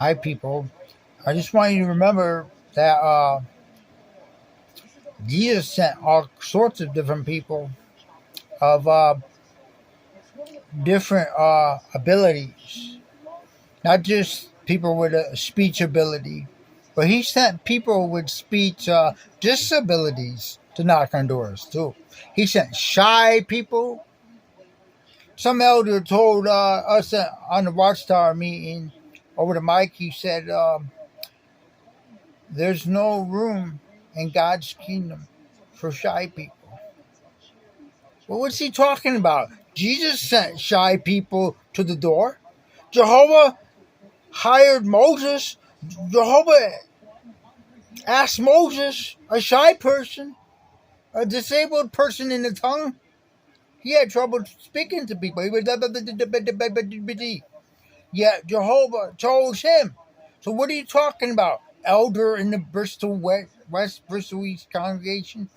Hi, people. I just want you to remember that Jesus sent all sorts of different people of different abilities, not just people with a speech ability, but he sent people with speech disabilities to knock on doors too. He sent shy people. Some elder told us on the Watchtower meeting over the mic. He said, "There's no room in God's kingdom for shy people." Well, what's he talking about? Jesus sent shy people to the door. Jehovah hired Moses. Jehovah asked Moses, a shy person, a disabled person in the tongue. He had trouble speaking to people. He was yet Jehovah chose him. So what are you talking about? Elder in the Bristol West Bristol East congregation?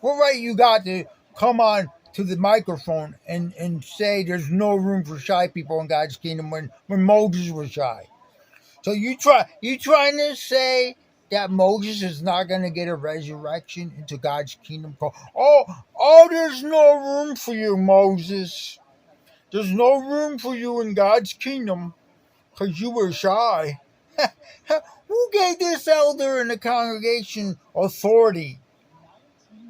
What right you got to come on to the microphone and say there's no room for shy people in God's kingdom when Moses was shy? So you trying to say that Moses is not going to get a resurrection into God's kingdom? There's no room for you, Moses. There's no room for you in God's kingdom because you were shy. Who gave this elder in the congregation authority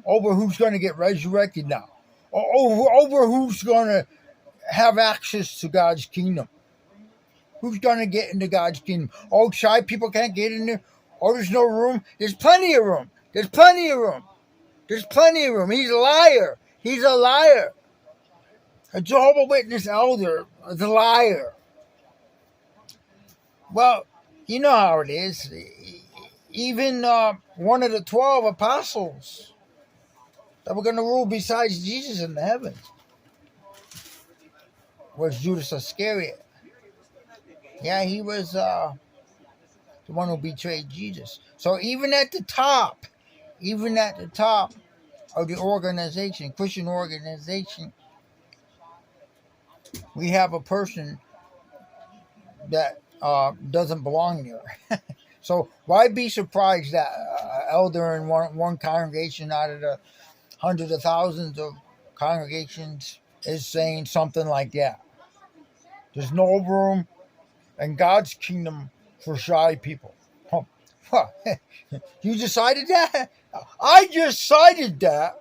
over who's going to get resurrected now? Over who's going to have access to God's kingdom? Who's going to get into God's kingdom? Oh, shy people can't get in there? Oh, there's no room? There's plenty of room. There's plenty of room. There's plenty of room. He's a liar. He's a liar. A Jehovah's Witness elder is a liar. Well, you know how it is. Even one of the 12 apostles that were going to rule besides Jesus in the heavens was Judas Iscariot. Yeah, he was the one who betrayed Jesus. So even at the top of the organization, Christian organization, we have a person that doesn't belong there. So why be surprised that elder in one congregation out of the hundreds of thousands of congregations is saying something like that? There's no room in God's kingdom for shy people. Huh. You decided that? I decided that.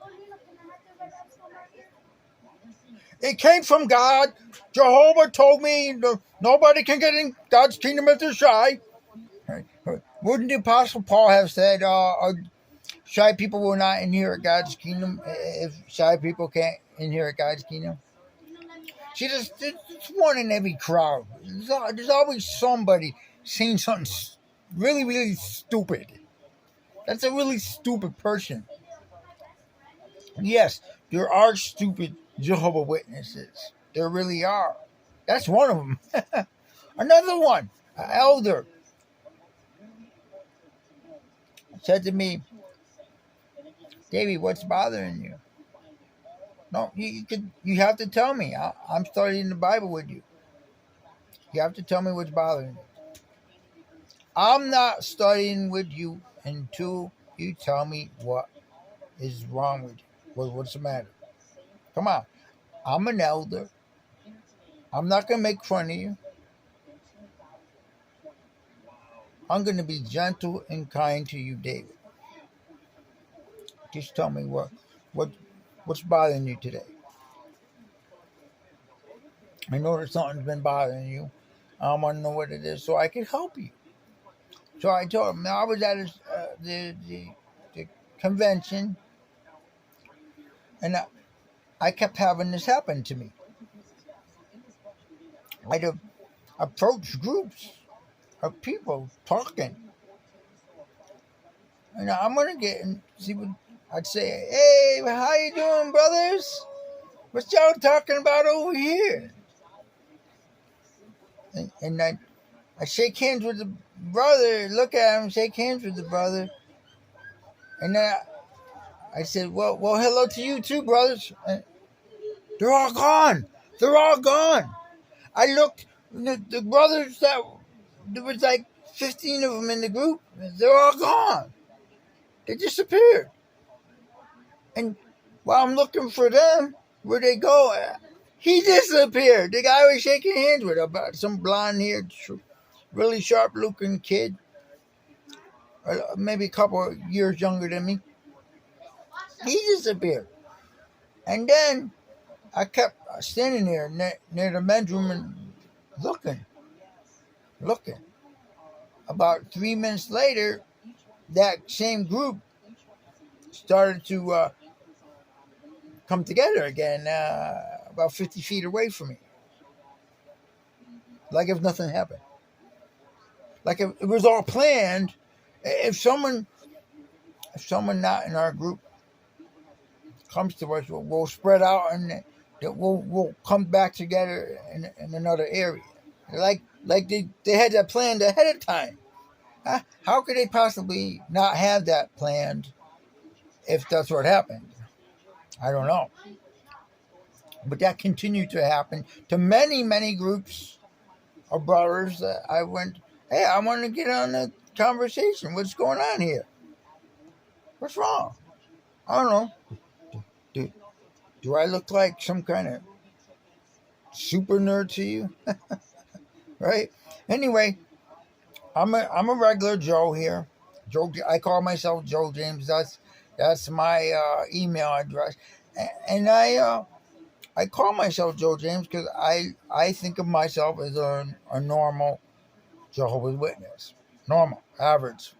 It came from God. Jehovah told me nobody can get in God's kingdom if they're shy. Wouldn't the Apostle Paul have said shy people will not inherit God's kingdom if shy people can't inherit God's kingdom? See, there's one in every crowd. There's always somebody saying something really, really stupid. That's a really stupid person. Yes, there are stupid Jehovah's Witnesses. There really are. That's one of them. Another one, an elder, said to me, "Davey, what's bothering you?" No, you have to tell me. I'm studying the Bible with you. You have to tell me what's bothering you. I'm not studying with you until you tell me what is wrong with you. What's the matter? Come on. I'm an elder. I'm not going to make fun of you. I'm going to be gentle and kind to you, David. Just tell me what's bothering you today. I know that something's been bothering you. I want to know what it is so I can help you. So I told him, I was at the convention, and I kept having this happen to me. I'd approach groups of people talking, and I'm going to get and see what I'd say. Hey, how you doing, brothers? What y'all talking about over here? And I shake hands with the brother, look at him, shake hands with the brother, and then I said, well, hello to you too, brothers. And they're all gone. They're all gone. I looked, the brothers that there was like 15 of them in the group. They're all gone. They disappeared. And while I'm looking for them, where'd they go? He disappeared. The guy I was shaking hands with, about some blonde-haired, really sharp-looking kid, maybe a couple of years younger than me. He disappeared. And then I kept standing there near the men's room and looking. About 3 minutes later, that same group started to come together again, about 50 feet away from me. Like if nothing happened. Like if it was all planned. If someone not in our group comes to us, we'll spread out and we'll come back together in another area. Like they had that planned ahead of time. How could they possibly not have that planned if that's what happened? I don't know. But that continued to happen to many, many groups of brothers that I went, hey, I want to get on the conversation. What's going on here? What's wrong? I don't know. Do I look like some kind of super nerd to you? Right? Anyway, I'm a regular Joe here. Joe, I call myself Joe James. That's my email address, and I call myself Joe James because I think of myself as a normal Jehovah's Witness, normal, average,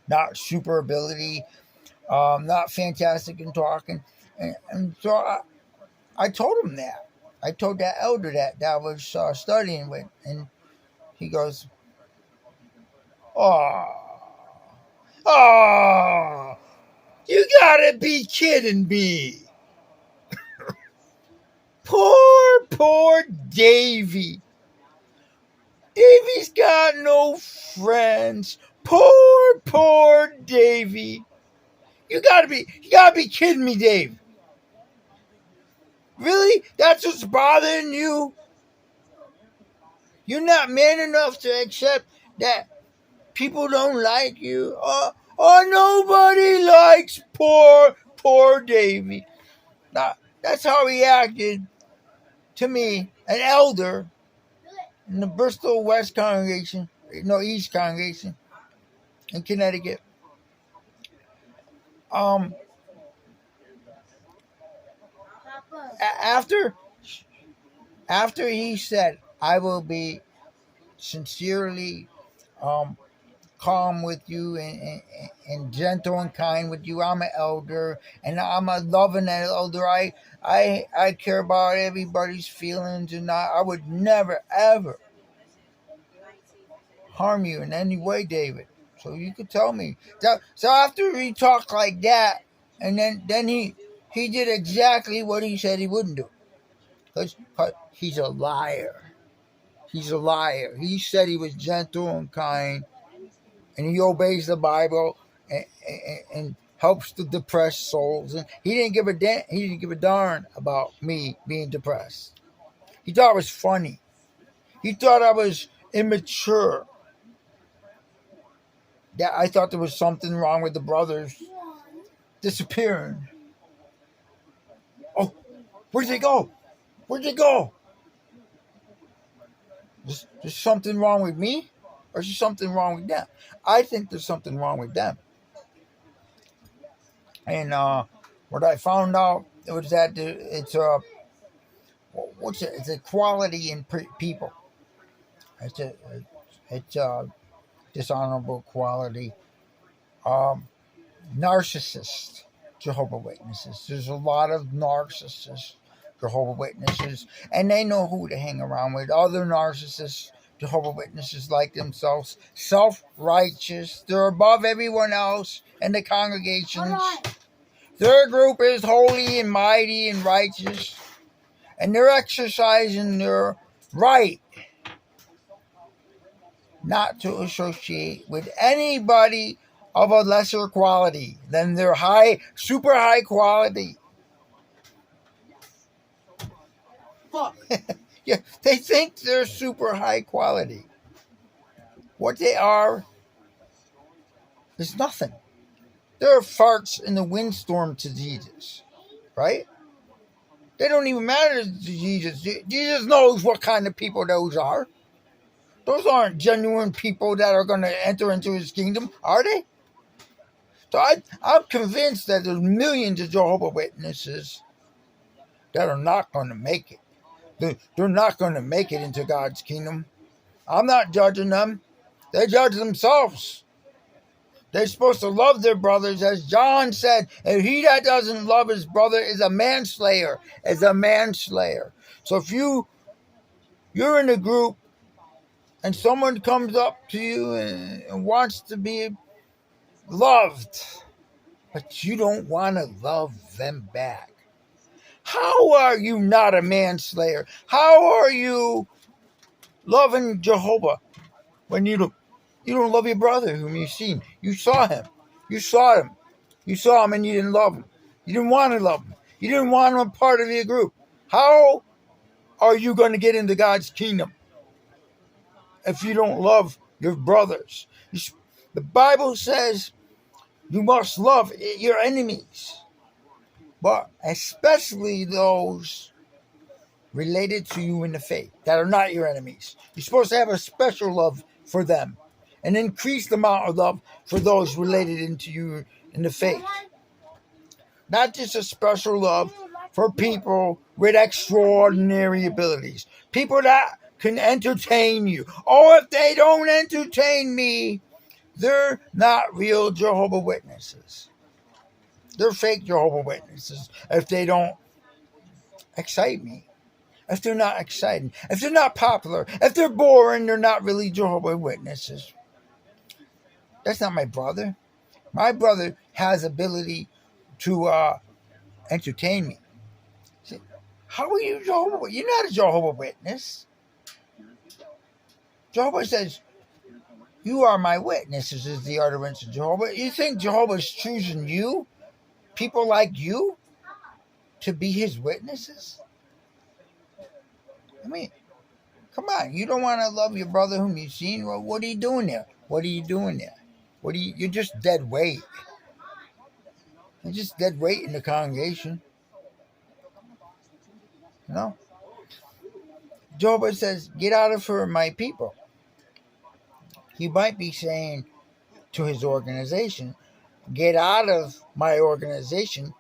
not super ability, not fantastic in talking, and so I told him that. I told that elder that I was studying with, and he goes, "Oh, you gotta be kidding me! Poor Davy. Davy's got no friends. Poor Davy. You gotta be kidding me, Dave. Really? That's what's bothering you? You're not man enough to accept that people don't like you? Nobody likes poor Davy." Now, that's how he acted to me, an elder in the Bristol East congregation in Connecticut. After he said, "I will be sincerely calm with you and gentle and kind with you. I'm an elder, and I'm a loving elder. I care about everybody's feelings, and I would never ever harm you in any way, David. So you could tell me." So after he talked like that, and then he did exactly what he said he wouldn't do, because he's a liar. He's a liar. He said he was gentle and kind, and he obeys the Bible and helps the depressed souls. And he didn't give a darn about me being depressed. He thought it was funny. He thought I was immature. That I thought there was something wrong with the brothers disappearing. Oh, where'd they go? There's something wrong with me, or is there something wrong with them? I think there's something wrong with them. And what I found out was that it's a quality in people. It's a dishonorable quality. Narcissist Jehovah Witnesses. There's a lot of narcissists Jehovah Witnesses, and they know who to hang around with. Other narcissists Jehovah Witnesses like themselves, self-righteous. They're above everyone else in the congregations. Their group is holy and mighty and righteous, and they're exercising their right not to associate with anybody of a lesser quality than their super high quality. Fuck. Yeah, they think they're super high quality. What they are is nothing. They're farts in the windstorm to Jesus, right? They don't even matter to Jesus. Jesus knows what kind of people those are. Those aren't genuine people that are going to enter into his kingdom, are they? So I'm convinced that there's millions of Jehovah's Witnesses that are not going to make it. They're not going to make it into God's kingdom. I'm not judging them. They judge themselves. They're supposed to love their brothers, as John said, and he that doesn't love his brother is a manslayer, So if you're in a group and someone comes up to you and wants to be loved, but you don't want to love them back, how are you not a manslayer? How are you loving Jehovah when you don't love your brother whom you've seen? You saw him. You saw him. You saw him and you didn't love him. You didn't want to love him. You didn't want him a part of your group. How are you going to get into God's kingdom if you don't love your brothers? The Bible says you must love your enemies, but especially those related to you in the faith that are not your enemies. You're supposed to have a special love for them and increase the amount of love for those related into you in the faith. Not just a special love for people with extraordinary abilities. People that can entertain you. Oh, if they don't entertain me, they're not real Jehovah's Witnesses. They're fake Jehovah's Witnesses if they don't excite me. If they're not exciting, if they're not popular, if they're boring, they're not really Jehovah's Witnesses. That's not my brother. My brother has ability to entertain me. See, how are you Jehovah? You're not a Jehovah's Witness. Jehovah says, you are my witnesses, is the utterance of Jehovah. You think Jehovah's choosing you, people like you, to be his witnesses? I mean, come on, you don't want to love your brother whom you've seen? Well, what are you doing there? You're just dead weight. You're just dead weight in the congregation. You know? Jehovah says, get out of her, my people. He might be saying to his organization, get out of my organization,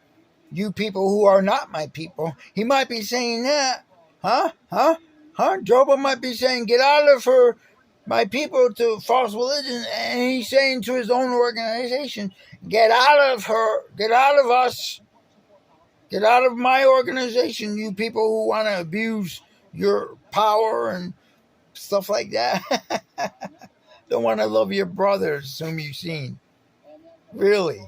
you people who are not my people. He might be saying that. Jehovah might be saying, get out of her, my people, to false religion. And he's saying to his own organization, get out of her, get out of us, get out of my organization, you people who want to abuse your power and stuff like that. Don't want to love your brothers whom you've seen. Really.